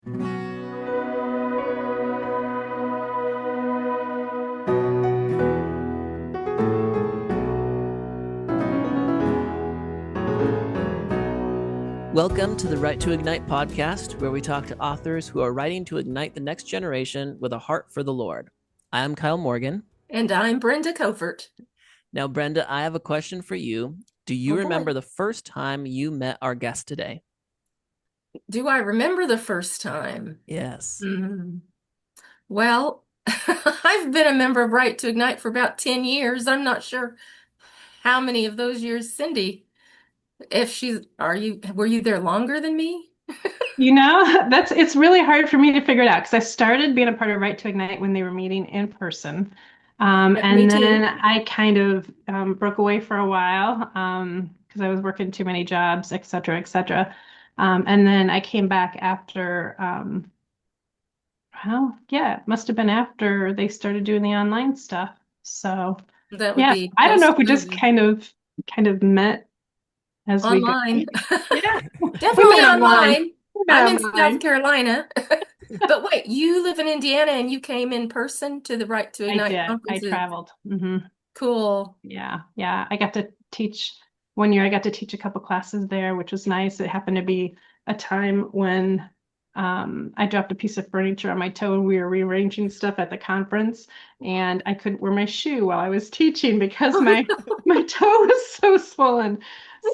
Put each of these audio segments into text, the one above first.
Welcome to the Write to Ignite podcast, where we talk to authors who are writing to ignite the next generation with a heart for the Lord. I'm Kyle Morgan. And I'm Brenda Covert. Now, Brenda, I have a question for you. Do you remember the first time you met our guest today? Do I remember the first time? Yes. Well, I've been a member of Write to Ignite for about 10 years. I'm not sure how many of those years, Cindy, were you there longer than me? It's really hard for me to figure it out because I started being a part of Write to Ignite when they were meeting in person. Me too. Then I kind of broke away for a while because I was working too many jobs, et cetera, et cetera. And then I came back after, it must have been after they started doing the online stuff. So That would be I don't know if we just post-COVID. kind of met as we go. Online. Yeah, Definitely online. I'm in online. South Carolina. But wait, you live in Indiana and you came in person to the Write to Ignite I conferences. traveled. Mm-hmm. Cool. Yeah. I got to teach one year. I got to teach a couple classes there, which was nice. It happened to be a time when I dropped a piece of furniture on my toe and we were rearranging stuff at the conference, and I couldn't wear my shoe while I was teaching because my toe was so swollen.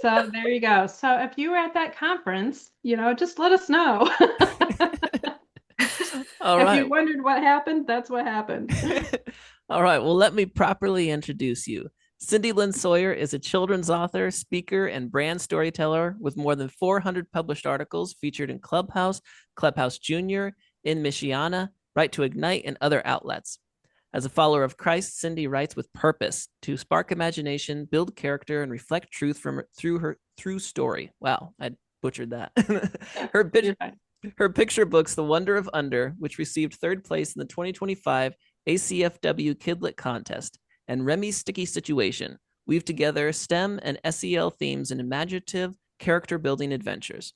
So there you go. So if you were at that conference, just let us know. All right. If you wondered what happened, that's what happened. All right. Well, let me properly introduce you. Cindy Lynn Sawyer is a children's author, speaker, and brand storyteller with more than 400 published articles featured in Clubhouse, Clubhouse Junior, In Michiana, Write to Ignite, and other outlets. As a follower of Christ, Cindy writes with purpose to spark imagination, build character, and reflect truth through her true story. Wow, I butchered that. Her picture books, The Wonder of Under, which received third place in the 2025 ACFW Kidlit Contest, and Remy's Sticky Situation, weave together STEM and SEL themes in imaginative, character-building adventures.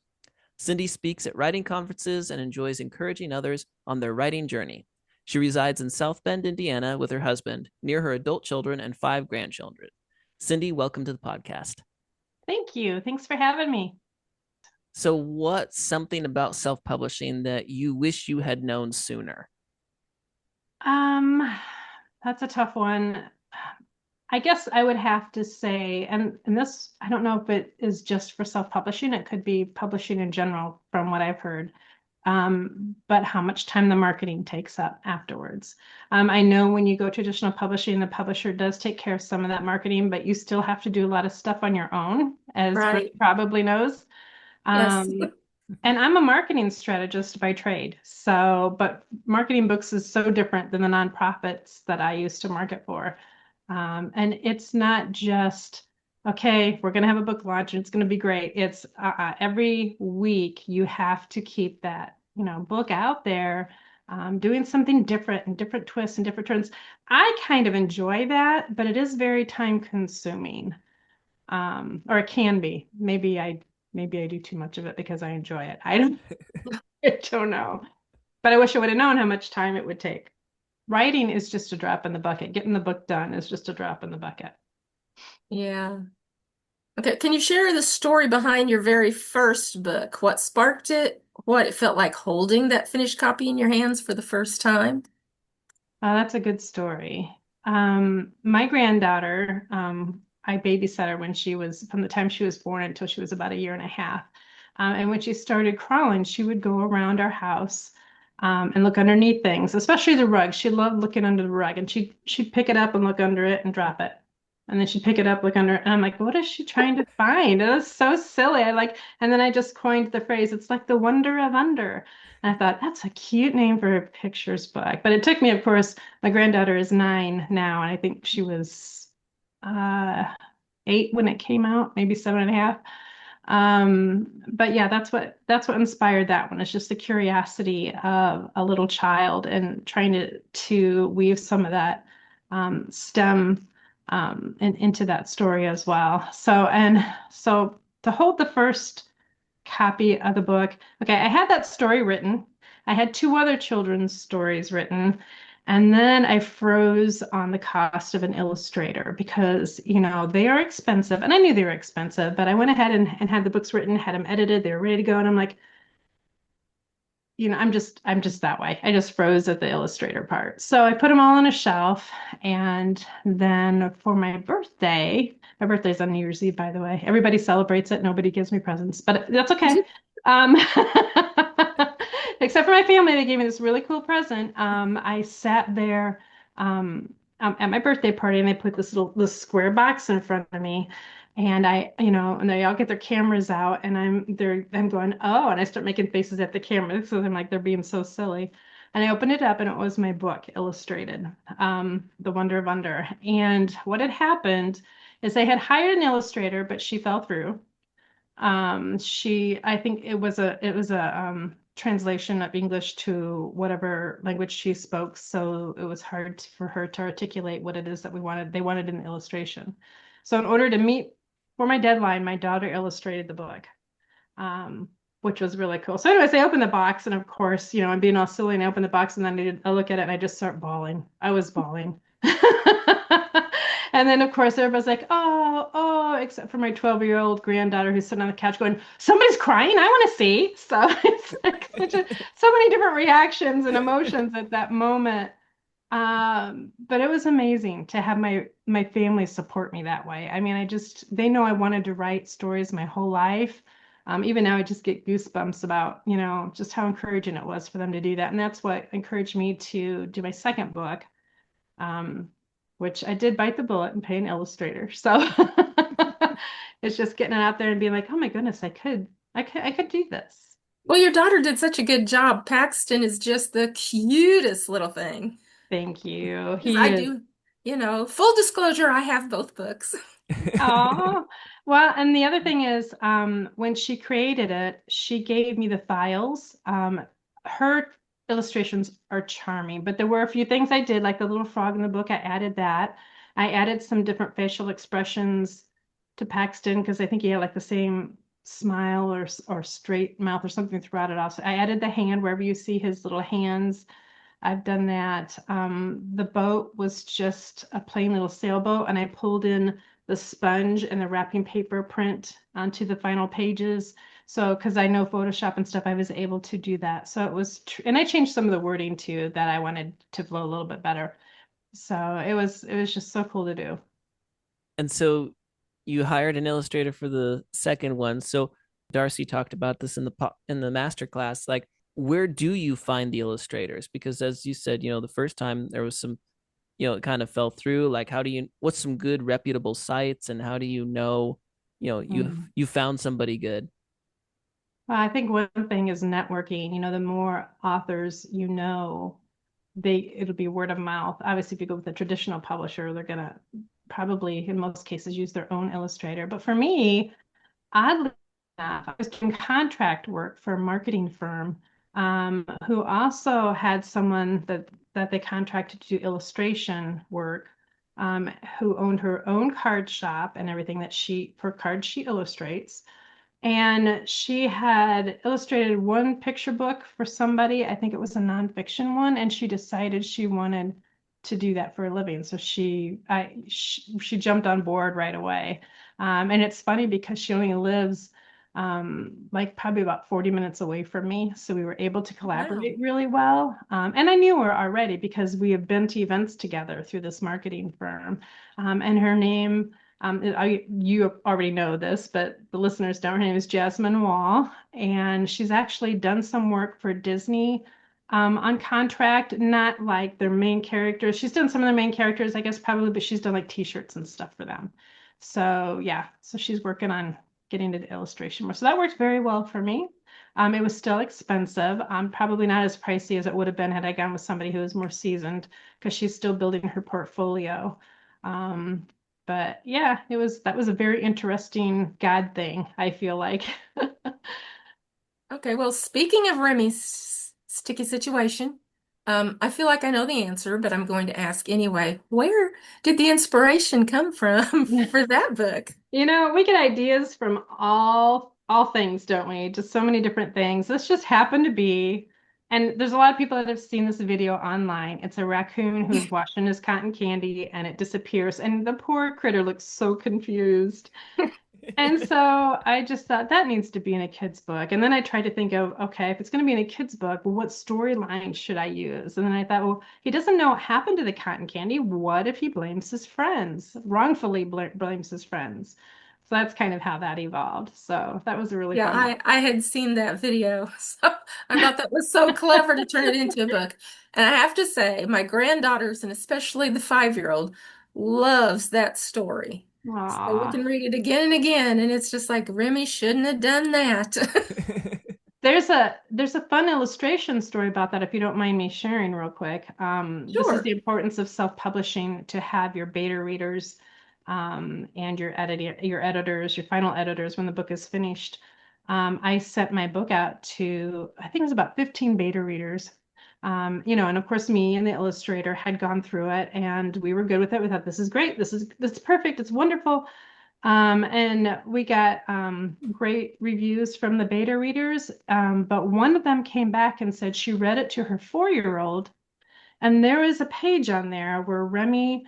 Cindy speaks at writing conferences and enjoys encouraging others on their writing journey. She resides in South Bend, Indiana, with her husband, near her adult children and 5 grandchildren. Cindy, welcome to the podcast. Thank you. Thanks for having me. So what's something about self-publishing that you wish you had known sooner? That's a tough one. I guess I would have to say, and this, I don't know if it is just for self-publishing. It could be publishing in general from what I've heard. But how much time the marketing takes up afterwards. I know when you go traditional publishing, the publisher does take care of some of that marketing, but you still have to do a lot of stuff on your own, as Brett probably knows. Yes. And I'm a marketing strategist by trade. But marketing books is so different than the nonprofits that I used to market for. And it's not just, okay, we're going to have a book launch and it's going to be great. It's every week you have to keep that, book out there, doing something different and different twists and different turns. I kind of enjoy that, but it is very time consuming. Or it can be. Maybe I do too much of it because I enjoy it. I don't know. But I wish I would have known how much time it would take. Writing is just a drop in the bucket. Getting the book done is just a drop in the bucket. Yeah. Okay. Can you share the story behind your very first book? What sparked it? What it felt like holding that finished copy in your hands for the first time? That's a good story. My granddaughter, I babysat her from the time she was born until she was about a year and a half. And when she started crawling, she would go around our house and look underneath things, especially the rug. She loved looking under the rug, and she'd pick it up and look under it and drop it. And then she'd pick it up, look under it, and I'm like, what is she trying to find? It was so silly. And then I just coined the phrase, it's like the wonder of under. And I thought, that's a cute name for a pictures book. But it took me, of course, my granddaughter is 9 now, and I think she was 8 when it came out, maybe 7.5. But yeah, that's what inspired that one. It's just the curiosity of a little child and trying to weave some of that STEM into that story as well. So to hold the first copy of the book, okay, I had that story written. I had two other children's stories written. And then I froze on the cost of an illustrator because, they are expensive. And I knew they were expensive, but I went ahead and had the books written, had them edited, they were ready to go. And I'm like, I'm just that way. I just froze at the illustrator part. So I put them all on a shelf. And then for my birthday's on New Year's Eve, by the way. Everybody celebrates it. Nobody gives me presents, but that's okay. Um, except for my family, they gave me this really cool present. I sat there at my birthday party and they put this square box in front of me. And and they all get their cameras out and I'm going, oh, and I start making faces at the camera. So I'm like, they're being so silly. And I opened it up and it was my book, Illustrated, The Wonder of Under. And what had happened is they had hired an illustrator, but she fell through. I think it was a translation of English to whatever language she spoke, so it was hard for her to articulate what it is that they wanted in the illustration. So in order to meet for my deadline, my daughter illustrated the book, um, which was really cool. So anyways, I opened the box, and of course, I'm being all silly, and I opened the box, and then I look at it, and I just start bawling. I was bawling. And then, of course, everybody's like, oh, oh, except for my 12-year-old granddaughter who's sitting on the couch going, somebody's crying. I want to see. So it's like so many different reactions and emotions at that moment. But it was amazing to have my family support me that way. I mean, they know I wanted to write stories my whole life. Even now, I just get goosebumps about, just how encouraging it was for them to do that. And that's what encouraged me to do my second book, um, which I did bite the bullet and pay an illustrator. So it's just getting it out there and being like, oh my goodness, I could do this. Well, your daughter did such a good job. Paxton is just the cutest little thing. Thank you. Because He I is. do, full disclosure, I have both books. Oh, well, and the other thing is, when she created it, she gave me the files. Her illustrations are charming, but there were a few things I did, like the little frog in the book. I added that. I added some different facial expressions to Paxton because I think he had like the same smile or straight mouth or something throughout it all. So I added the hand wherever you see his little hands. I've done that. The boat was just a plain little sailboat, and I pulled in the sponge and the wrapping paper print onto the final pages. So, because I know Photoshop and stuff, I was able to do that. So it was, and I changed some of the wording too that I wanted to flow a little bit better. So it was just so cool to do. And so you hired an illustrator for the second one. So Darcy talked about this in the master class. Like, where do you find the illustrators? Because as you said, the first time there was some, it kind of fell through. Like, what's some good reputable sites, and how do you know, you found somebody good? Well, I think one thing is networking. The more authors it'll be word of mouth. Obviously, if you go with a traditional publisher, they're gonna probably, in most cases, use their own illustrator. But for me, oddly enough, I was doing contract work for a marketing firm, who also had someone that they contracted to do illustration work, who owned her own card shop and everything for cards she illustrates. And she had illustrated one picture book for somebody. I think it was a nonfiction one, and she decided she wanted to do that for a living. So she jumped on board right away. And it's funny because she only lives like probably about 40 minutes away from me. So we were able to collaborate really well. And I knew her already because we have been to events together through this marketing firm. And her name, you already know this, but the listeners don't. Her name is Jasmine Wall, and she's actually done some work for Disney on contract, not like their main characters. She's done some of their main characters, I guess, probably, but she's done like t-shirts and stuff for them. So yeah, so she's working on getting into illustration more. So that worked very well for me. It was still expensive, probably not as pricey as it would have been had I gone with somebody who was more seasoned because she's still building her portfolio. But yeah, that was a very interesting God thing, I feel like. Okay, well, speaking of Remy's sticky situation, I feel like I know the answer, but I'm going to ask anyway. Where did the inspiration come from for that book? We get ideas from all things, don't we? Just so many different things. This just happened to be And there's a lot of people that have seen this video online. It's a raccoon who's washing his cotton candy and it disappears. And the poor critter looks so confused. And so I just thought that needs to be in a kid's book. And then I tried to think of, okay, if it's going to be in a kid's book, well, what storyline should I use? And then I thought, well, he doesn't know what happened to the cotton candy. What if he blames his friends, wrongfully blames his friends? So that's kind of how that evolved. So that was a really Yeah, fun one. I had seen that video, so I thought that was so clever to turn it into a book. And I have to say, my granddaughters, and especially the 5-year-old, loves that story. So we Aw. can read it again and again, and it's just like, Remy shouldn't have done that. There's a fun illustration story about that if you don't mind me sharing real quick. This is the Sure. importance of self-publishing to have your beta readers and your editors, your final editors when the book is finished. I sent my book out to, I think it was about 15 beta readers. And of course me and the illustrator had gone through it and we were good with it. We thought this is great, this is perfect, it's wonderful. And we got great reviews from the beta readers, but one of them came back and said she read it to her 4-year-old, and there is a page on there where Remy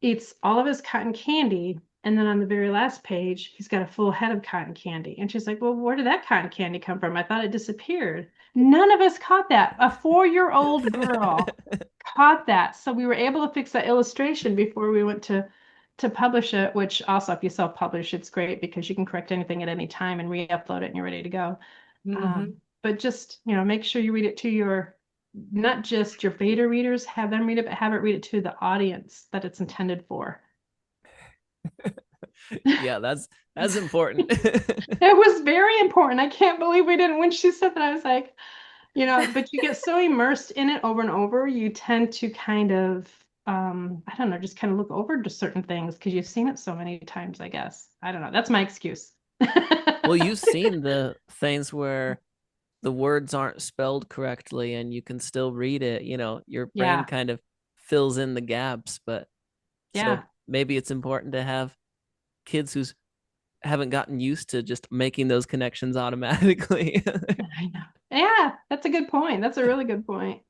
eats all of his cotton candy, and then on the very last page, he's got a full head of cotton candy. And she's like, well, where did that cotton candy come from? I thought it disappeared. None of us caught that. A 4-year-old girl caught that. So we were able to fix that illustration before we went to publish it, which also if you self-publish, it's great because you can correct anything at any time and re-upload it and you're ready to go. Hmm. But just, make sure you read it to your, not just your beta readers, have them read it, but have it read it to the audience that it's intended for. Yeah, that's important. It was very important. I can't believe we didn't. When she said that, I was like, but you get so immersed in it over and over, you tend to kind of, I don't know, just kind of look over to certain things because you've seen it so many times, I guess. I don't know. That's my excuse. Well, you've seen the things where the words aren't spelled correctly and you can still read it, your brain Yeah, kind of fills in the gaps, but so yeah. maybe it's important to have kids who haven't gotten used to just making those connections automatically. I know. Yeah, that's a good point. That's a really good point.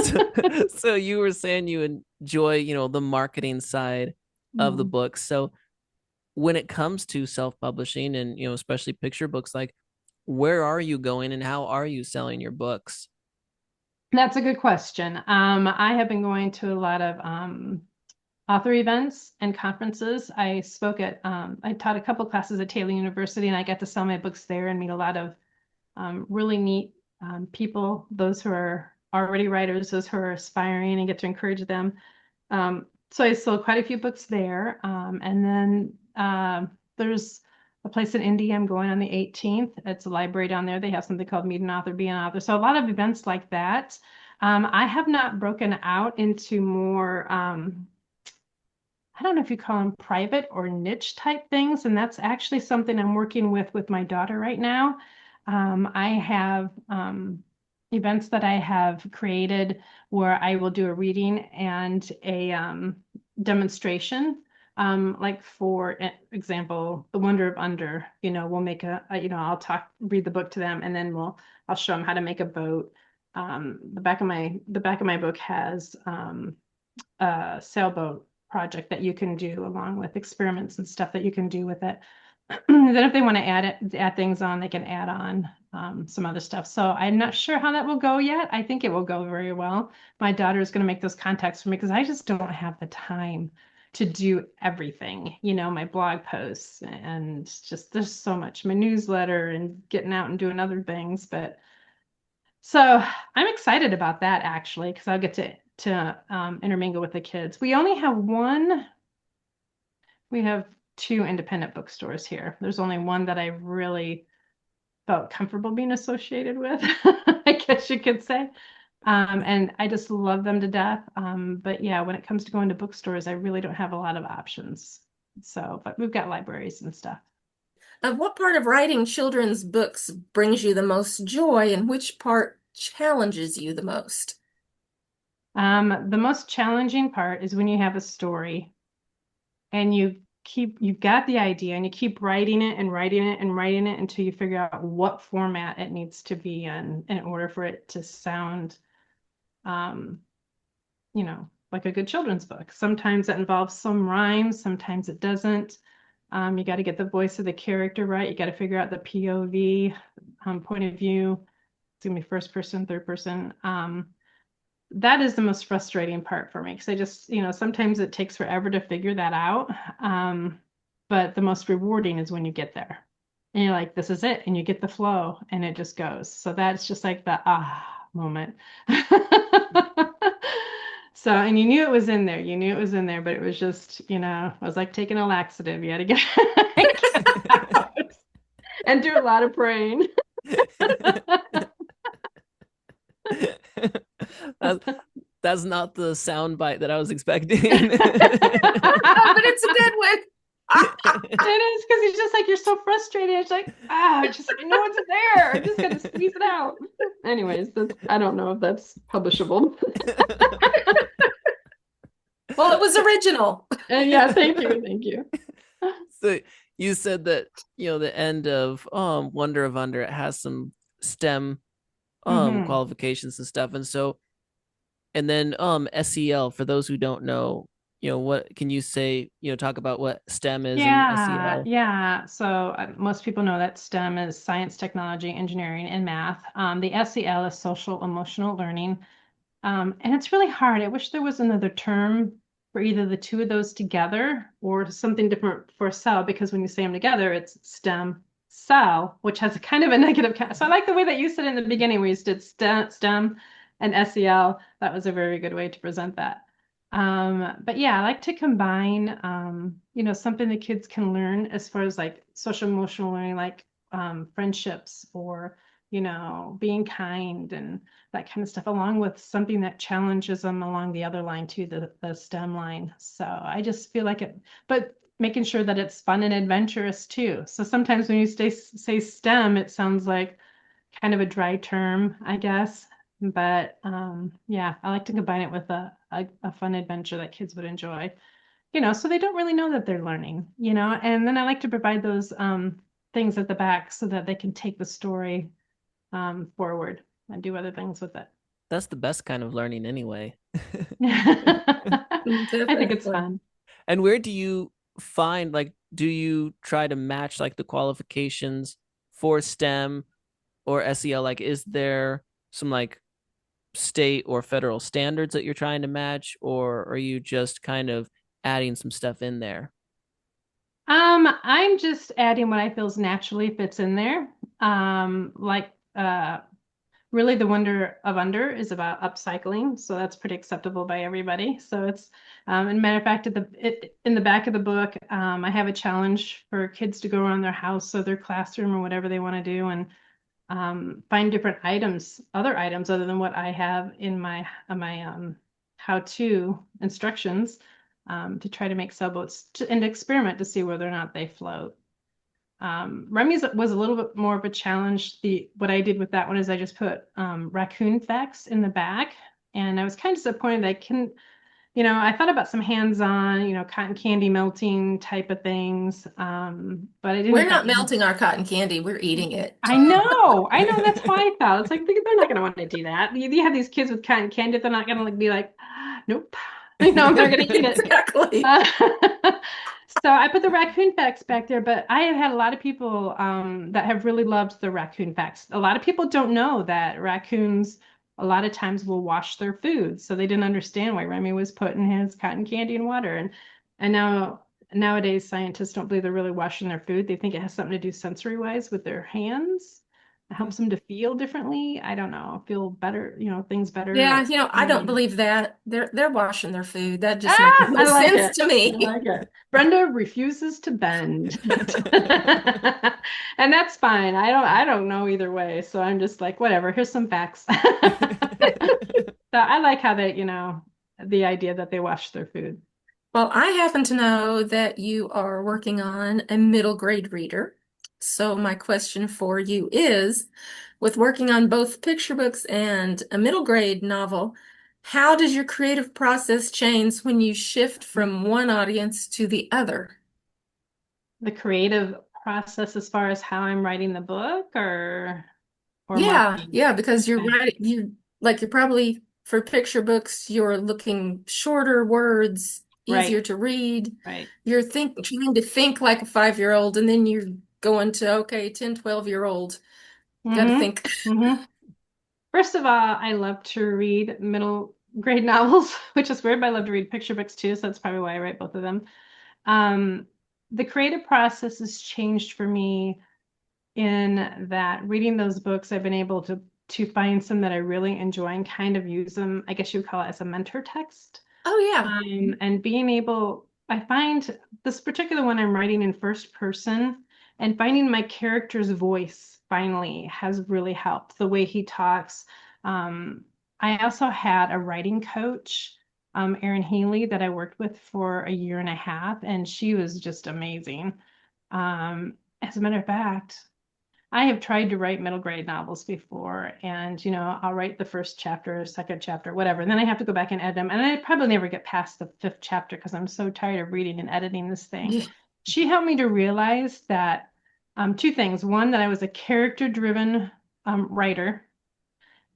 so, so you were saying you enjoy, the marketing side of the Mm. book. So when it comes to self-publishing and, especially picture books, like where are you going and how are you selling your books? That's a good question. I have been going to a lot of author events and conferences. I taught a couple classes at Taylor University and I got to sell my books there and meet a lot of really neat people, those who are already writers, those who are aspiring, and get to encourage them. So I sold quite a few books there. And then there's a place in Indy I'm going on the 18th. It's a library down there. They have something called Meet an Author, Be an Author. So a lot of events like that. I have not broken out into more, I don't know if you call them private or niche type things. And that's actually something I'm working with my daughter right now. I have events that I have created where I will do a reading and a demonstration. Like for example, The Wonder of Under, we'll make I'll read the book to them and then I'll show them how to make a boat. The back of my book has a sailboat project that you can do along with experiments and stuff that you can do with it. Then if they want to add things on, they can add on some other stuff. So I'm not sure how that will go yet. I think it will go very well. My daughter is going to make those contacts for me because I just don't have the time to do everything, my blog posts and just there's so much, my newsletter and getting out and doing other things. But so I'm excited about that actually because I'll get to intermingle with the kids. We have two independent bookstores here. There's only one that I really felt comfortable being associated with, I guess you could say. And I just love them to death. But yeah, when it comes to going to bookstores, I really don't have a lot of options. So, but we've got libraries and stuff. What part of writing children's books brings you the most joy, and which part challenges you the most? The most challenging part is when you have a story and you you've got the idea and you keep writing it and writing it and writing it until you figure out what format it needs to be in order for it to sound, um, like a good children's book. Sometimes that involves some rhymes, sometimes it doesn't. You got to get the voice of the character right. You got to figure out the POV, point of view. It's gonna be first person, third person. That is the most frustrating part for me because I just, sometimes it takes forever to figure that out. But the most rewarding is when you get there and you're like, this is it. And you get the flow and it just goes. So that's just like the moment. So, and you knew it was in there. You knew it was in there, but it was just, it was like taking a laxative. You had to get it out and do a lot of praying. That's not the sound bite that I was expecting. But it's a good one. It is because it's just like you're so frustrated. It's like, just I know it's there. I just gotta squeeze it out. Anyways, I don't know if that's publishable. Well, it was original. Yeah, thank you. So you said that the end of Wonder of Under, it has some STEM qualifications and stuff, and then SEL, for those who don't know, what can you say, talk about what STEM is and SEL? Yeah. So most people know that STEM is science, technology, engineering, and math. The SEL is social emotional learning. And it's really hard. I wish there was another term for either the two of those together or something different for SEL, because when you say them together, it's STEM, SEL, which has a kind of a negative. So I like the way that you said in the beginning where you did STEM and SEL. That was a very good way to present that. But yeah, I like to combine, something the kids can learn as far as like social emotional learning, like friendships or, being kind and that kind of stuff, along with something that challenges them along the other line too, the STEM line. So I just feel like but making sure that it's fun and adventurous too. So sometimes when you say STEM, it sounds like kind of a dry term, I guess. But yeah, I like to combine it with a fun adventure that kids would enjoy, so they don't really know that they're learning, and then I like to provide those things at the back so that they can take the story forward and do other things with it. That's the best kind of learning anyway. I think it's fun. And where do you find, like, do you try to match like the qualifications for STEM or SEL? Like, is there some like state or federal standards that you're trying to match, or are you just kind of adding some stuff in there? I'm just adding what I feels naturally fits in there. Like really the Wonder of Under is about upcycling, so that's pretty acceptable by everybody. So it's and matter of fact, in the back of the book, I have a challenge for kids to go around their house or their classroom or whatever they want to do and find different items, other items other than what I have in my how-to instructions to try to make sailboats and experiment to see whether or not they float. Remy's was a little bit more of a challenge. What I did with that one is I just put raccoon facts in the back, and I was kind of disappointed that I couldn't. I thought about some hands-on, cotton candy melting type of things, but I didn't. We're not melting our cotton candy. We're eating it. I know. That's why I thought. It's like, they're not going to want to do that. You have these kids with cotton candy, they're not going to be like, nope. They're going to eat it. Exactly. So I put the raccoon facts back there, but I have had a lot of people that have really loved the raccoon facts. A lot of people don't know that raccoons a lot of times will wash their food, so they didn't understand why Remy was putting his cotton candy in water. And nowadays scientists don't believe they're really washing their food. They think it has something to do sensory wise with their hands. It helps them to feel differently. I don't know, feel better, things better. Yeah, I don't believe that. They're washing their food. That just makes no sense to me. I like it. Brenda refuses to bend. And that's fine. I don't know either way. So I'm just like, whatever, here's some facts. So I like how they, the idea that they wash their food. Well, I happen to know that you are working on a middle grade reader. So my question for you is, with working on both picture books and a middle grade novel, how does your creative process change when you shift from one audience to the other? the creative process as far as how I'm writing the book or Yeah, marketing? yeah, because you're Okay. right. You're probably for picture books, you're looking shorter words, easier Right, to read. right. Trying to think like a 5-year-old, and then you're going to, okay, 10, 12-year-old. Got to think. Mm-hmm. Mm-hmm. First of all, I love to read middle grade novels, which is weird, but I love to read picture books too, so that's probably why I write both of them. Um, the creative process has changed for me in that reading those books, I've been able to find some that I really enjoy and kind of use them, I guess you would call it as a mentor text. Oh, yeah. And being able, I find this particular one I'm writing in first person and finding my character's voice finally has really helped the way he talks. Um, I also had a writing coach, Erin Healy, that I worked with for a year and a half, and she was just amazing. As a matter of fact, I have tried to write middle grade novels before, and I'll write the first chapter, second chapter, whatever. And then I have to go back and edit them. And I probably never get past the fifth chapter because I'm so tired of reading and editing this thing. She helped me to realize that two things. One, that I was a character-driven writer,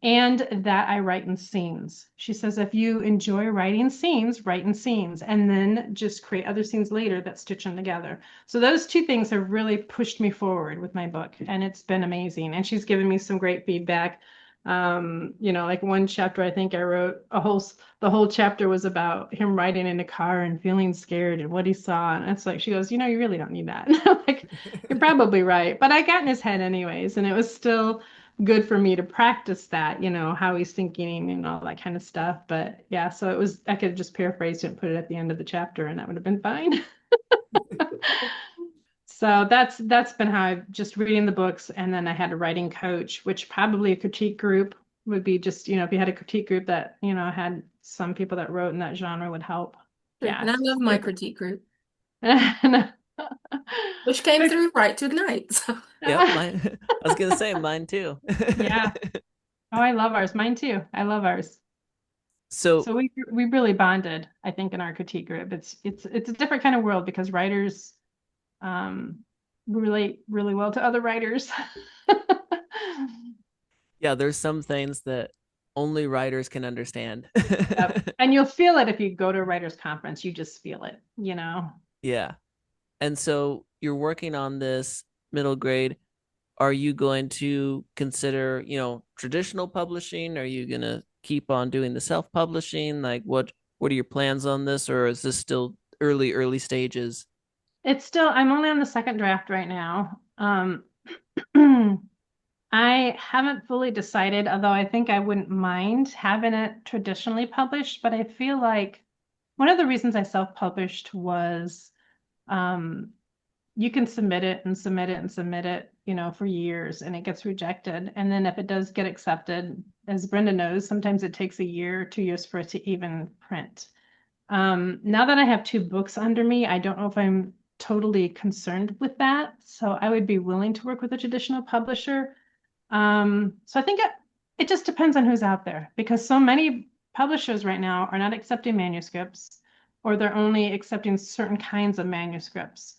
and that I write in scenes. She says, if you enjoy writing scenes, write in scenes, and then just create other scenes later that stitch them together. So those two things have really pushed me forward with my book, and it's been amazing. And she's given me some great feedback. Like one chapter, I think I wrote the whole chapter was about him riding in a car and feeling scared and what he saw. And it's like, she goes, you really don't need that. Like, you're probably right. But I got in his head anyways, and it was still good for me to practice that, how he's thinking and all that kind of stuff. But yeah, so I could just paraphrase it and put it at the end of the chapter and that would have been fine. So that's been how I've just reading the books. And then I had a writing coach, which probably a critique group would be just, if you had a critique group that, had some people that wrote in that genre would help. Sure. Yeah, And I it's love my super. critique group, which came through right to Ignite. So. Yep, mine. I was gonna say mine too. Yeah. Oh, I love ours. Mine too. I love ours. So So we really bonded, I think, in our critique group. It's a different kind of world because writers um, relate really well to other writers. yeah, there's some things that only writers can understand. Yep. And you'll feel it if you go to a writers conference. You just feel it. Yeah. And so you're working on this middle grade. Are you going to consider, traditional publishing? Are you going to keep on doing the self-publishing? Like what are your plans on this, or is this still early stages? I'm only on the second draft right now. I haven't fully decided, although I think I wouldn't mind having it traditionally published, but I feel like one of the reasons I self-published was um, you can submit it and submit it and submit it, for years and it gets rejected. And then if it does get accepted, as Brenda knows, sometimes it takes a year, 2 years for it to even print. Now that I have two books under me, I don't know if I'm totally concerned with that. So I would be willing to work with a traditional publisher. So I think it just depends on who's out there because so many publishers right now are not accepting manuscripts or they're only accepting certain kinds of manuscripts.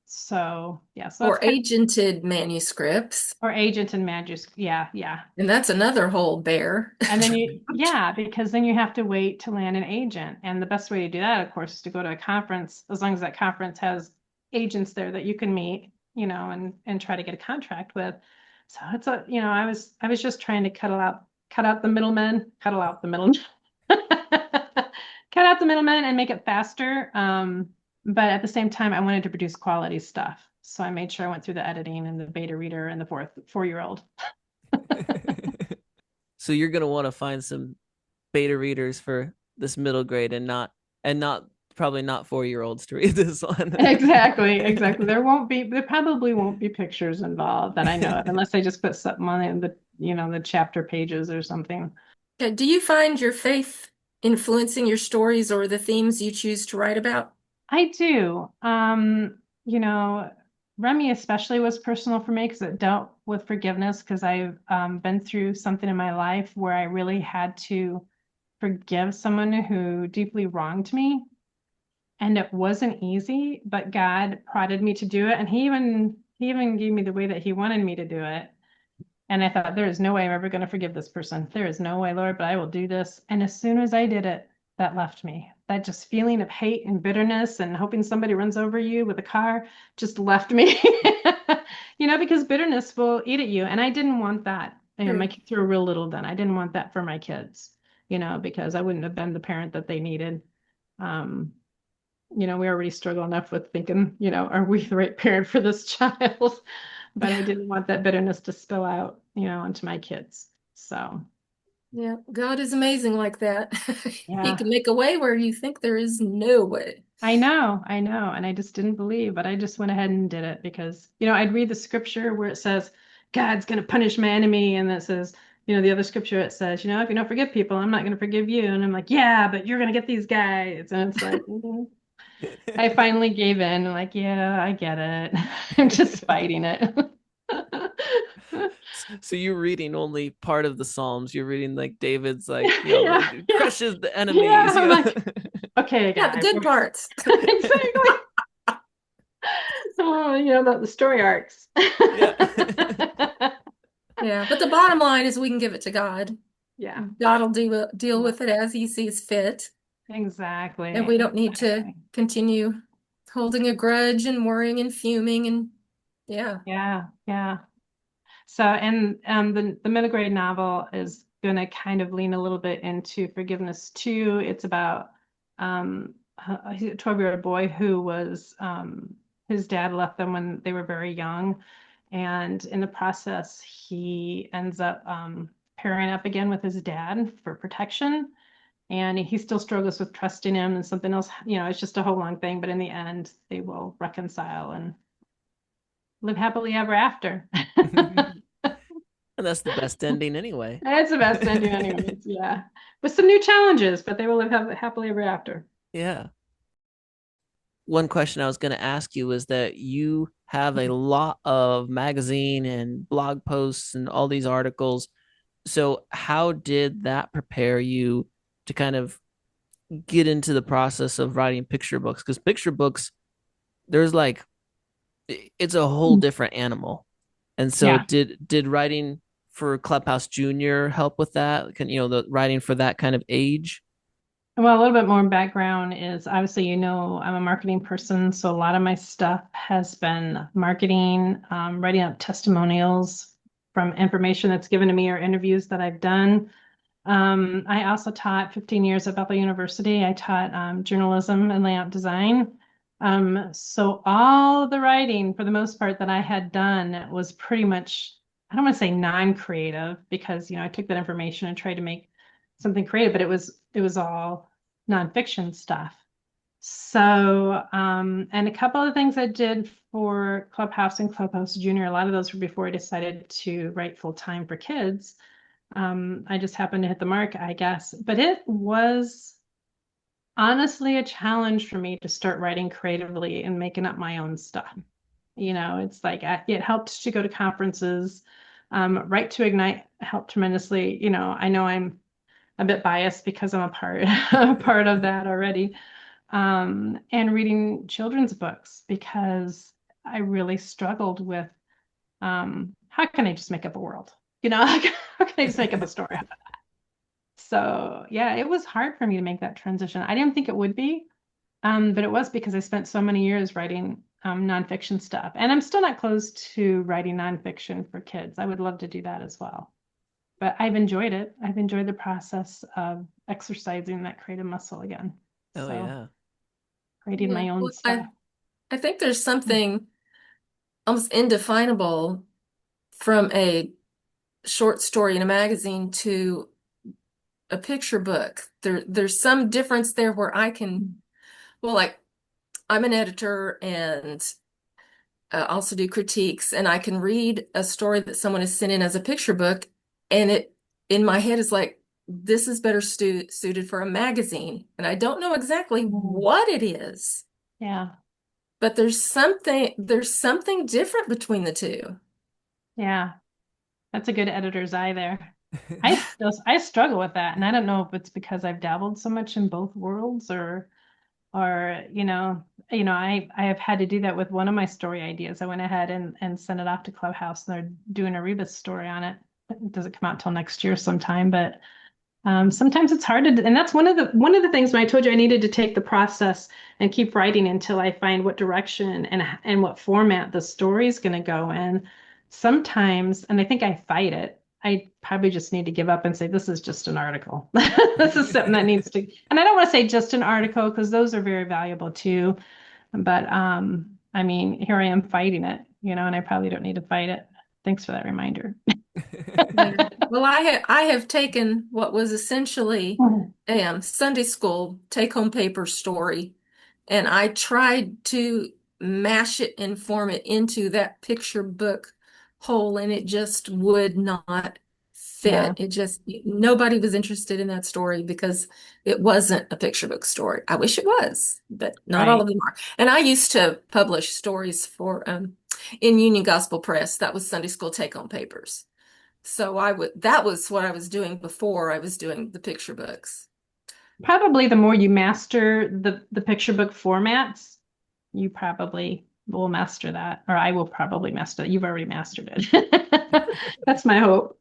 So yeah, so Or it's kind of, agented manuscripts. or agent and manuscript. Yeah, yeah. And that's another whole bear. And then yeah, because then you have to wait to land an agent. And the best way to do that, of course, is to go to a conference, as long as that conference has agents there that you can meet, and try to get a contract with. So I was just trying to cut out the middlemen, cut out the middlemen, cut out the middlemen and make it faster. But at the same time, I wanted to produce quality stuff. So I made sure I went through the editing and the beta reader and the 4-year-old. So you're gonna want to find some beta readers for this middle grade and not probably not 4-year-olds to read this one. Exactly. There probably won't be pictures involved that I know of, unless I just put something on the chapter pages or something. Okay, do you find your faith influencing your stories or the themes you choose to write about? I do. Remy especially was personal for me because it dealt with forgiveness because I've been through something in my life where I really had to forgive someone who deeply wronged me. And it wasn't easy, but God prodded me to do it. And he even gave me the way that he wanted me to do it. And I thought, there is no way I'm ever going to forgive this person. There is no way, Lord, but I will do this. And as soon as I did it, that left me. That just feeling of hate and bitterness and hoping somebody runs over you with a car just left me. Because bitterness will eat at you. And I didn't want that. And my kids were real little then. I didn't want that for my kids, because I wouldn't have been the parent that they needed. We already struggle enough with thinking, are we the right parent for this child? But I didn't want that bitterness to spill out, onto my kids. So, yeah, God is amazing like that. yeah. He can make a way where you think there is no way. I know. And I just didn't believe, but I just went ahead and did it because, I'd read the scripture where it says, God's going to punish my enemy. And that says, the other scripture, it says, if you don't forgive people, I'm not going to forgive you. And I'm like, yeah, but you're going to get these guys. And it's like, I finally gave in. I'm like, yeah, I get it. I'm just fighting it. So you're reading only part of the Psalms. You're reading like David's Yeah, crushes the enemies. yeah. I'm like, okay, Yeah, the guys. good parts. Exactly. About the story arcs. Yeah. Yeah, but the bottom line is we can give it to God. Yeah. God will deal with it as he sees fit. Exactly. And we don't need to continue holding a grudge and worrying and fuming and yeah. Yeah. So, and the middle grade novel is going to kind of lean a little bit into forgiveness too. It's about a 12-year-old boy who was his dad left them when they were very young, and in the process, he ends up pairing up again with his dad for protection. And he still struggles with trusting him and something else, it's just a whole long thing. But in the end, they will reconcile and live happily ever after. And that's the best ending anyway. It's the best ending anyways, yeah. With some new challenges, but they will live happily ever after. Yeah. One question I was going to ask you is that you have a lot of magazine and blog posts and all these articles. So how did that prepare you to kind of get into the process of writing picture books? Because picture books, there's it's a whole different animal. And so Yeah. did writing for Clubhouse Junior help with that? The writing for that kind of age? Well, a little bit more background is obviously, I'm a marketing person. So a lot of my stuff has been marketing, writing up testimonials from information that's given to me or interviews that I've done. I also taught 15 years at Bethel University. I taught journalism and layout design. So all of the writing, for the most part, that I had done was pretty much, I don't want to say non-creative because, I took that information and tried to make something creative, but it was all nonfiction stuff. So, and a couple of things I did for Clubhouse and Clubhouse Junior, a lot of those were before I decided to write full time for kids. I just happened to hit the mark, I guess. But it was honestly a challenge for me to start writing creatively and making up my own stuff. It's like it helped to go to conferences. Write to Ignite helped tremendously. I know I'm a bit biased because I'm a part of that already. And reading children's books because I really struggled with how can I just make up a world? How can I just make up a story? So yeah, it was hard for me to make that transition. I didn't think it would be, but it was because I spent so many years writing nonfiction stuff, and I'm still not close to writing nonfiction for kids. I would love to do that as well, but I've enjoyed it. I've enjoyed the process of exercising that creative muscle again. Oh, So yeah. writing my own Well, stuff. I think there's something almost indefinable from a short story in a magazine to a picture book. There's some difference there where I can, well, like I'm an editor and also do critiques, and I can read a story that someone has sent in as a picture book, and it in my head is like, this is better suited for a magazine. And I don't know exactly what it is. Yeah. But there's something different between the two. Yeah. That's a good editor's eye there. I struggle with that, and I don't know if it's because I've dabbled so much in both worlds or or I have had to do that with one of my story ideas. I went ahead and sent it off to Clubhouse, and they're doing a rebus story on it. It doesn't come out till next year sometime, but sometimes it's hard to, and that's one of the things when I told you I needed to take the process and keep writing until I find what direction and what format the story is going to go in. Sometimes, and I think I fight it. I probably just need to give up and say, this is just an article. This is something that needs to, and I don't want to say just an article because those are very valuable too. But I mean, here I am fighting it, and I probably don't need to fight it. Thanks for that reminder. Yeah. Well, I have taken what was essentially a Sunday school take-home paper story, and I tried to mash it and form it into that picture book whole, and it just would not Yeah, fit. It just nobody was interested in that story because it wasn't a picture book story. I wish it was, but not all right. of them are. And I used to publish stories for in Union Gospel Press. That was Sunday school take-home papers. So that was what I was doing before I was doing the picture books. Probably the more you master the picture book formats, you probably will master that, or I will probably master it. You've already mastered it. That's my hope.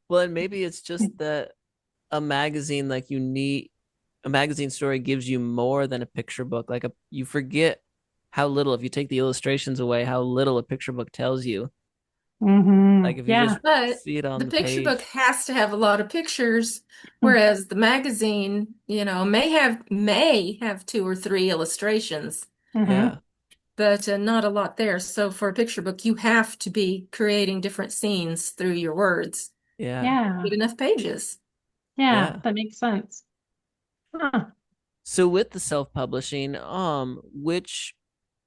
Well, and maybe it's just that a magazine, like you need a magazine story gives you more than a picture book. You forget how little, if you take the illustrations away, how little a picture book tells you. Like if you Yeah. just But see it on the the picture book page. has to have a lot of pictures, whereas the magazine, may have two or three illustrations, Mm-hmm. Yeah. but not a lot there. So for a picture book, you have to be creating different scenes through your words. Yeah. Yeah. Get enough pages. Yeah. Yeah. That makes sense. Huh. So with the self-publishing, which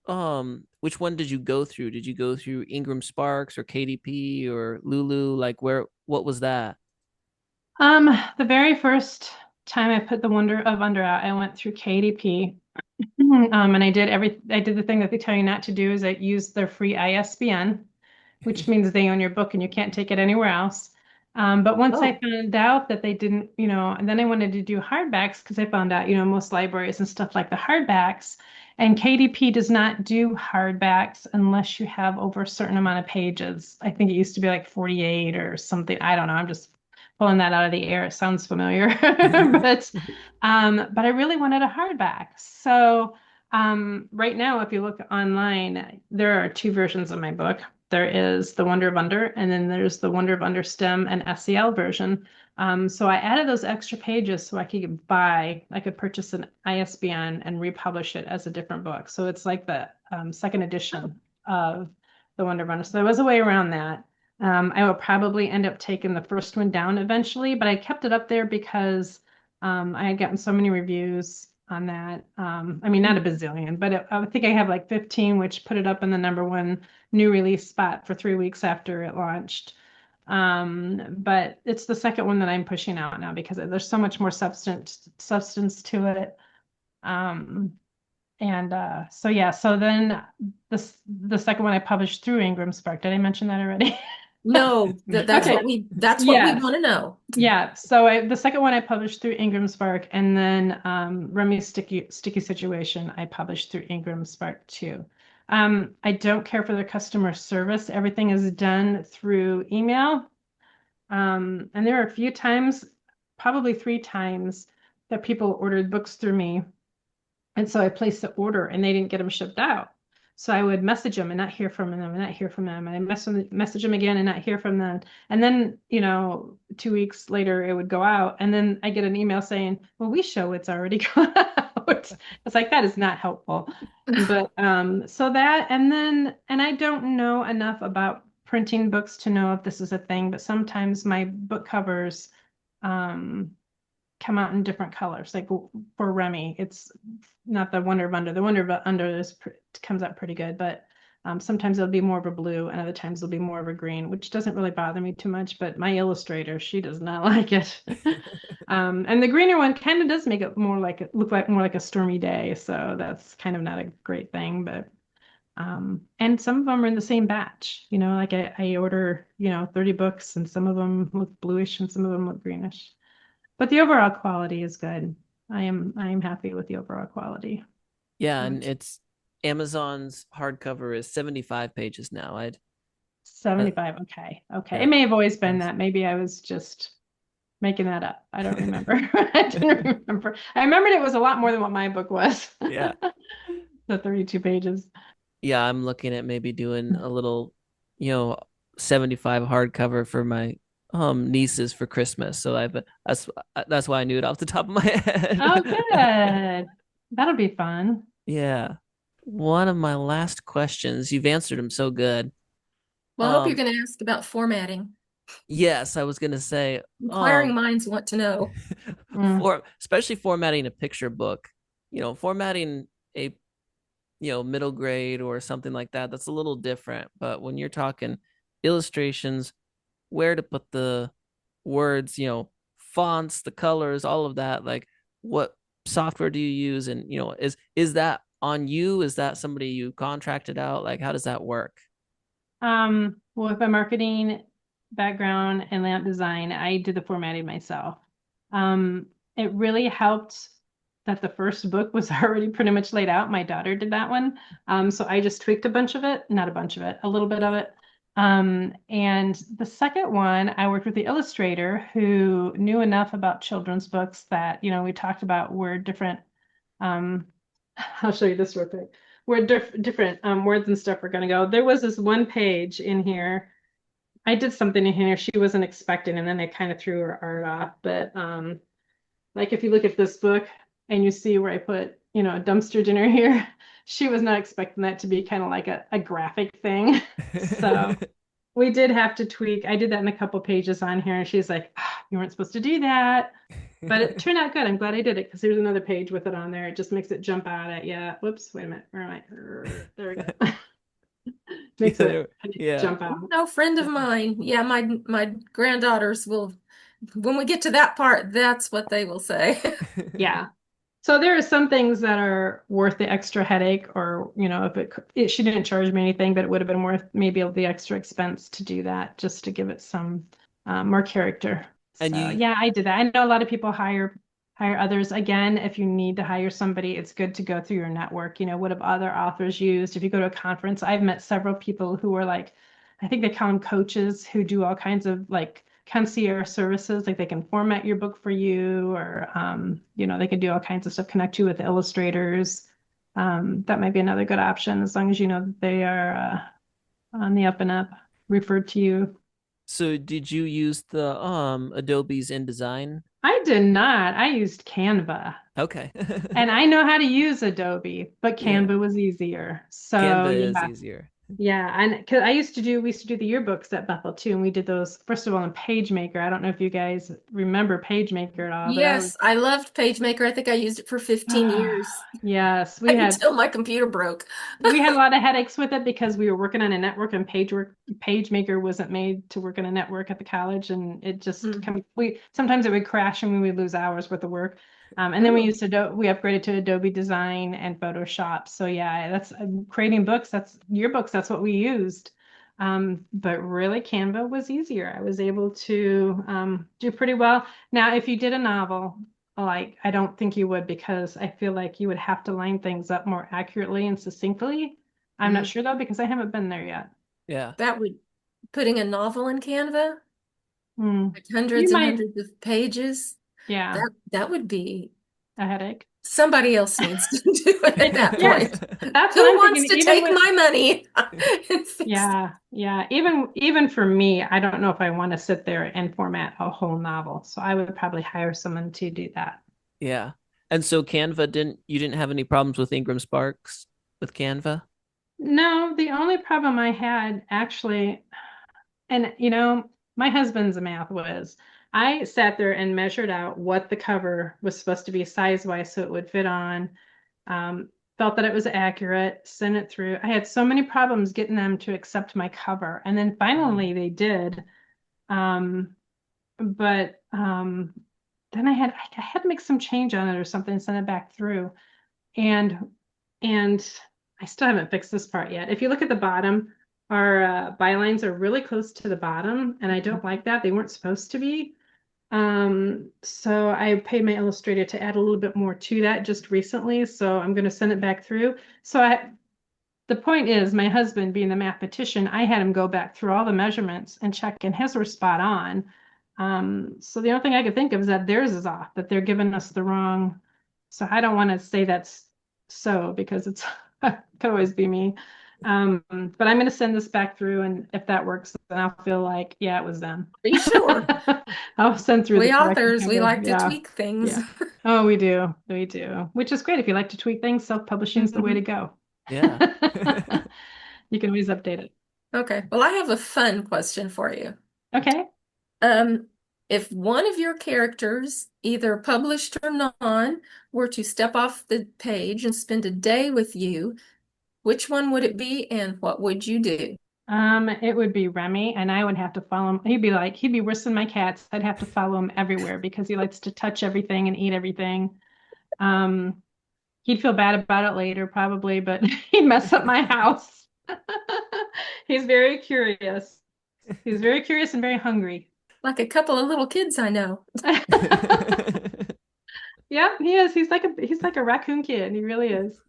one did you go through? Did you go through Ingram Sparks or KDP or Lulu? Like what was that? The very first time I put the Wonder of Under out, I went through KDP. And I did the thing that they tell you not to do is I used their free ISBN, which means they own your book and you can't take it anywhere else. But once I Oh, found out that they didn't, and then I wanted to do hardbacks because I found out, most libraries and stuff like the hardbacks, and KDP does not do hardbacks unless you have over a certain amount of pages. I think it used to be like 48 or something. I don't know. I'm just pulling that out of the air. It sounds familiar, but I really wanted a hardback. So right now, if you look online, there are two versions of my book. There is the Wonder of Under, and then there's the Wonder of Under STEM and SEL version. So I added those extra pages so I could purchase an ISBN and republish it as a different book. So it's like the second edition of the Wonder of Under. So there was a way around that. I will probably end up taking the first one down eventually, but I kept it up there because I had gotten so many reviews on that. I mean, not a bazillion, but I think I have like 15, which put it up in the #1 new release spot for 3 weeks after it launched. But it's the second one that I'm pushing out now because there's so much more substance to it. Um, and so yeah, so then the second one I published through Ingram Spark. Did I mention that already? no, that's Okay. what we Yeah. want to know. Yeah, so the second one I published through Ingram Spark, and then Remy's Sticky Situation I published through Ingram Spark too. I don't care for the customer service. Everything is done through email. And there are a few times, probably 3 times, that people ordered books through me. And so I placed the order and they didn't get them shipped out. So I would message them and not hear from them and not hear from them. And I message them again and not hear from them. And then, 2 weeks later it would go out. And then I get an email saying, well, we show it's already gone out. It's like, that is not helpful. But so that, and I don't know enough about printing books to know if this is a thing, but sometimes my book covers um come out in different colors. Like for Remy, it's not the Wonder of Under. The Wonder of Under comes out pretty good, but sometimes it'll be more of a blue, and other times it'll be more of a green, which doesn't really bother me too much. But my illustrator, she does not like it. And the greener one kind of does make it look like more like a stormy day. So that's kind of not a great thing, but. And some of them are in the same batch, like I order, 30 books and some of them look bluish and some of them look greenish. But the overall quality is good. I am happy with the overall quality. Yeah, and Gotcha. it's Amazon's hardcover is 75 pages now. I'd 75. Okay. Okay. It yeah. may have always been That's that. Maybe I was just making that up. I don't remember. I didn't remember. I remembered it was a lot more than what my book was. yeah. The 32 pages. Yeah, I'm looking at maybe doing a little, you know, 75 hardcover for my nieces for Christmas. So that's why I knew it off the top of my Oh, head. good. That'll be fun. Yeah. One of my last questions, you've answered them so good. Well, I hope you're Um, going to ask about formatting. yes, I was gonna say, Inquiring minds want to know. Mm. especially formatting a picture book, formatting a middle grade or something like that, that's a little different. But when you're talking illustrations, where to put the words, fonts, the colors, all of that, like what software do you use? And is that on you? Is that somebody you contracted out? Like how does that work? With my marketing background and layout design, I did the formatting myself. It really helped that the first book was already pretty much laid out. My daughter did that one. So I just tweaked a bunch of it, not a bunch of it, a little bit of it. And the second one, I worked with the illustrator who knew enough about children's books that, we talked about where different, um, I'll show you this real quick where different words and stuff are going to go. There was this one page in here. I did something in here she wasn't expecting, and then I kind of threw her art off. But like if you look at this book and you see where I put, a dumpster dinner here, she was not expecting that to be kind of like a graphic thing. So we did have to tweak. I did that in a couple pages on here, and she's like, you weren't supposed to do that. But it turned out good. I'm glad I did it because there's another page with it on there. It just makes it jump out at you. Whoops, wait a minute. Where am I? There we go. Makes yeah, it yeah. jump out. No friend of mine. Yeah, my granddaughters will, when we get to that part, that's what they will say. Yeah. So there are some things that are worth the extra headache, or if she didn't charge me anything, but it would have been worth maybe the extra expense to do that, just to give it some more character. And So you yeah, I did that. I know a lot of people hire others. Again, if you need to hire somebody, it's good to go through your network. What have other authors used? If you go to a conference, I've met several people who are like, I think they call them coaches, who do all kinds of like concierge services, like they can format your book for you, or they can do all kinds of stuff, connect you with illustrators. That might be another good option, as long as you know that they are on the up and up, referred to you. so did you use the Adobe's InDesign? I did not. I used Canva. Okay. And I know how to use Adobe, but yeah. Canva was easier. Canva So is yeah. easier. Yeah, and because we used to do the yearbooks at Bethel too, and we did those first of all in PageMaker. I don't know if you guys remember PageMaker at all, but that was Yes, I loved PageMaker. I think I used it for 15 years yes, until my computer broke. we had a lot of headaches with it because we were working on a network, and PageMaker wasn't made to work on a network at the college, and it just Mm. we sometimes it would crash and we would lose hours worth of work. And then Oh, we upgraded to Adobe Design and Photoshop. So yeah, that's creating books. That's yearbooks. That's what we used. But really, Canva was easier. I was able to do pretty well. Now, if you did a novel, like, I don't think you would, because I feel like you would have to line things up more accurately and succinctly. I'm not mm. sure though, because I haven't been there yet. Yeah. That would putting a novel in Canva, Hmm. like You hundreds and might, hundreds of pages. yeah, That would be a headache. somebody else needs to do it at that Yeah, point. that's Who what I'm wants thinking. to Even take with, my money and fix it? yeah, yeah, even for me, I don't know if I want to sit there and format a whole novel. So I would probably hire someone to do that. yeah. And so Canva you didn't have any problems with Ingram Sparks with Canva? No, the only problem I had actually, and my husband's a math whiz. I sat there and measured out what the cover was supposed to be size-wise so it would fit on. Um, Felt that it was accurate, sent it through. I had so many problems getting them to accept my cover. And then Mhm. finally they did. Um, but then I had to make some change on it or something and send it back through. And and I still haven't fixed this part yet. If you look at the bottom, our bylines are really close to the bottom, and I don't like that. They weren't supposed to be. So I paid my illustrator to add a little bit more to that just recently. So I'm going to send it back through. The point is, my husband, being the mathematician, I had him go back through all the measurements and check, and his were spot on. So the only thing I could think of is that theirs is off, that they're giving us the wrong. So I don't want to say that's so because it's it could always be me. But I'm going to send this back through, and if that works, then I'll feel like, yeah, it was them. Are you sure? I'll send through the We corrected authors, we number. like to Yeah, tweak things. yeah. Oh, we do. We do. Which is great. If you like to tweak things, self-publishing is the way to go. Yeah. You can always update it. Okay. Well, I have a fun question for you. Okay. Um, if one of your characters, either published or non, were to step off the page and spend a day with you, which one would it be and what would you do? It would be Remy, and I would have to follow him. He'd be worse than my cats. I'd have to follow him everywhere because he likes to touch everything and eat everything. Um, he'd feel bad about it later, probably, but he'd mess up my house. He's very curious. He's very curious and very hungry. Like a couple of little kids I know. Yeah, he is. He's like a raccoon kid. He really is.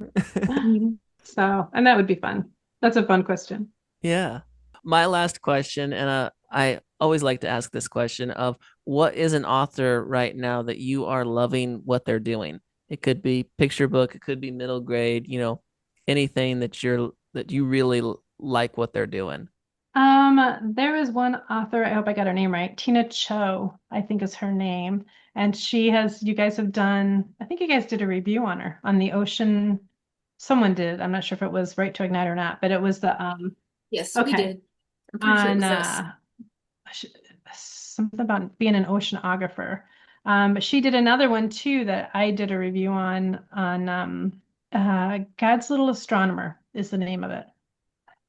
So, and that would be fun. That's a fun question. Yeah. My last question, and I always like to ask this question of what is an author right now that you are loving what they're doing? It could be picture book, it could be middle grade, anything that you really like what they're doing. There is one author, I hope I got her name right. Tina Cho, I think is her name. And you guys have done, I think you guys did a review on her on the ocean. Someone did. I'm not sure if it was Right to Ignite or not, but it was Yes, we okay. did. I'm pretty sure it On was us. sh- something about being an oceanographer. But she did another one too that I did a review on God's Little Astronomer is the name of it.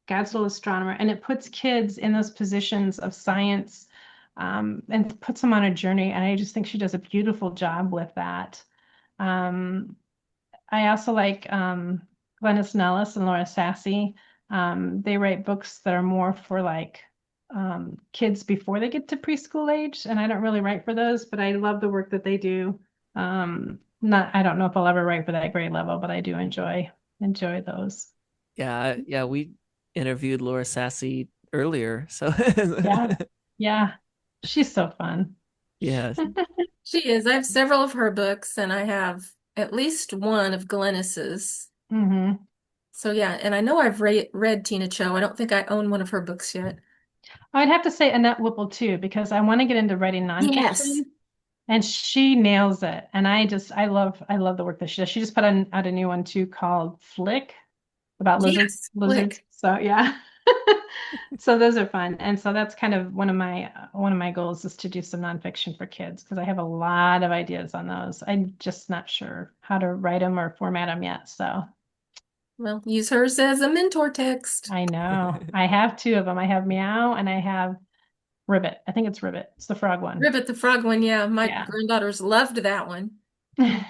God's Little Astronomer, and it puts kids in those positions of science, and puts them on a journey. And I just think she does a beautiful job with that. Um, I also like Glenys Nellist and Laura Sassy. They write books that are more for like kids before they get to preschool age, and I don't really write for those, but I love the work that they do. I don't know if I'll ever write for that grade level, but I do enjoy those. Yeah, we interviewed Laura Sassy earlier, so Yeah, yeah, she's so fun. yeah, She is. I have several of her books, and I have at least one of Glenys's. Hmm. So yeah, and I know I've read Tina Cho. I don't think I own one of her books yet. I'd have to say Annette Whipple too, because I want to get into writing Yes. nonfiction, and she nails it. And I love the work that she does. She just put out a new one too called Flick about Yes, lizards. Flick. So yeah. So those are fun. And so that's kind of one of my goals is to do some nonfiction for kids because I have a lot of ideas on those. I'm just not sure how to write them or format them yet. So Well, use hers as a mentor text. I know I have two of them. I have Meow and I have Ribbit. I think it's Ribbit. It's the frog one. Ribbit the Frog one, yeah, my Yeah. granddaughters loved that one. I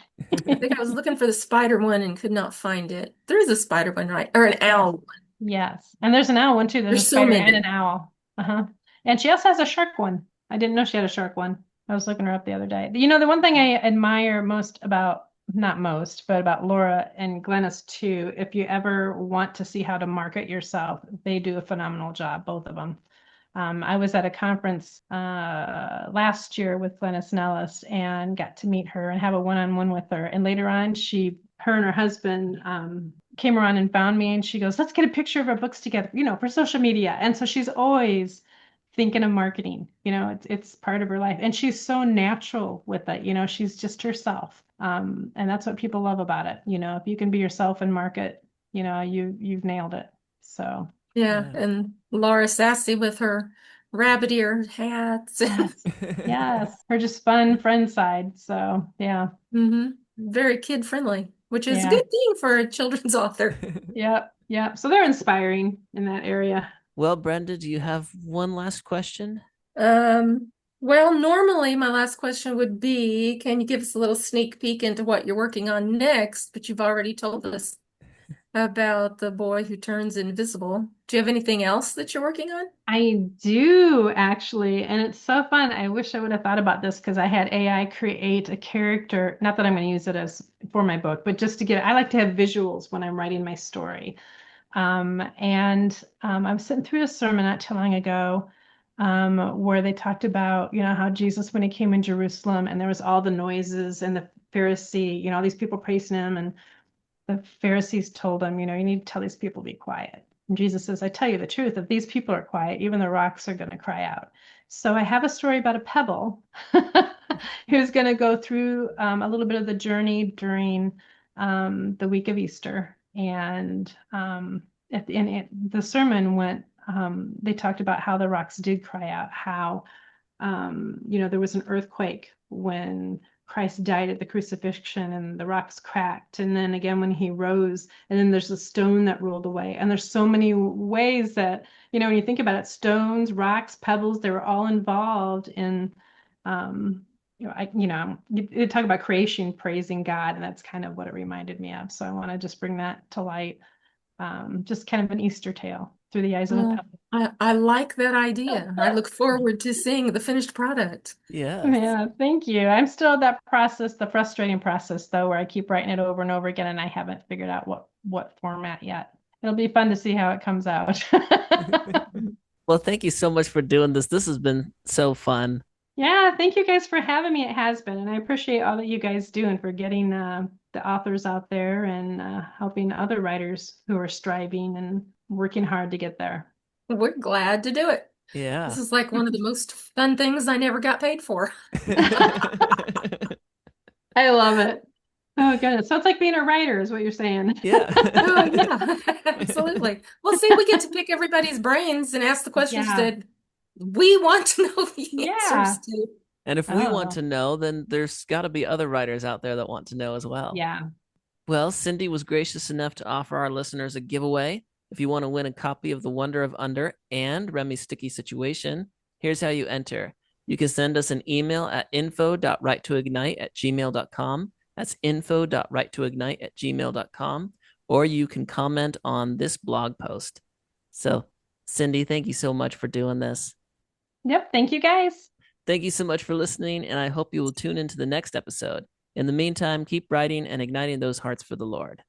think I was looking for the spider one and could not find it. There is a spider one, right? Or an owl one. Yes. And there's an owl one too. There's a There's so spider and many. an owl. Uh-huh. And she also has a shark one. I didn't know she had a shark one. I was looking her up the other day. The one thing I admire most about, not most, but about Laura and Glenys too, if you ever want to see how to market yourself, they do a phenomenal job, both of them. I was at a conference last year with Glenys Nellist and got to meet her and have a one-on-one with her. And later on, her and her husband came around and found me, and she goes, "Let's get a picture of our books together, for social media." And so she's always thinking of marketing. It's part of her life, and she's so natural with it. She's just herself, and that's what people love about it. If you can be yourself and market, you've nailed it. So. Yeah, and Laura Sassy with her rabbit ear hats. Yes. Yes. Her just fun friend side. So yeah. Very kid friendly, which is a Yeah. good thing for a children's author. Yep. Yep. So they're inspiring in that area. Well, Brenda, do you have one last question? Well, normally my last question would be, can you give us a little sneak peek into what you're working on next? But you've already told us about the boy who turns invisible. Do you have anything else that you're working on? I do actually, and it's so fun. I wish I would have thought about this because I had AI create a character. Not that I'm going to use it as for my book, but just to get, I like to have visuals when I'm writing my story. I was sitting through a sermon not too long ago, where they talked about, how Jesus, when he came in Jerusalem and there was all the noises and the Pharisee, all these people praising him, and the Pharisees told him, you need to tell these people to be quiet. And Jesus says, I tell you the truth, if these people are quiet, even the rocks are going to cry out. So I have a story about a pebble who's going to go through a little bit of the journey during the week of Easter. And the sermon went, they talked about how the rocks did cry out, how, there was an earthquake when Christ died at the crucifixion and the rocks cracked. And then again, when he rose, and then there's a stone that rolled away. And there's so many ways that, when you think about it, stones, rocks, pebbles, they were all involved in, you talk about creation, praising God, and that's kind of what it reminded me of. So I want to just bring that to light. Just kind of an Easter tale through the eyes of a Well, pebble. I like that idea. I look forward to seeing the finished product. Yeah. Yeah, thank you. I'm still at that process, the frustrating process though, where I keep writing it over and over again, and I haven't figured out what format yet. It'll be fun to see how it comes out. Well, thank you so much for doing this. This has been so fun. Yeah, thank you guys for having me. It has been, and I appreciate all that you guys do and for getting the authors out there and helping other writers who are striving and working hard to get there. We're glad to do it. Yeah. This is like one of the most fun things I never got paid for. I love it. Oh, goodness. So it's like being a writer, is what you're saying. Yeah. Oh, yeah, absolutely. Well, see, we get to pick everybody's brains and ask the questions Yeah. that we want to know the Yeah. answers to. And if we want Oh, to know, then there's got to be other writers out there that want to know as well. yeah. Well, Cindy was gracious enough to offer our listeners a giveaway. If you want to win a copy of The Wonder of Under and Remy's Sticky Situation, here's how you enter. You can send us an email at info.writetoignite@gmail.com. That's info.writetoignite@gmail.com. Or you can comment on this blog post. So, Cindy, thank you so much for doing this. Yep. Thank you, guys. Thank you so much for listening, and I hope you will tune into the next episode. In the meantime, keep writing and igniting those hearts for the Lord.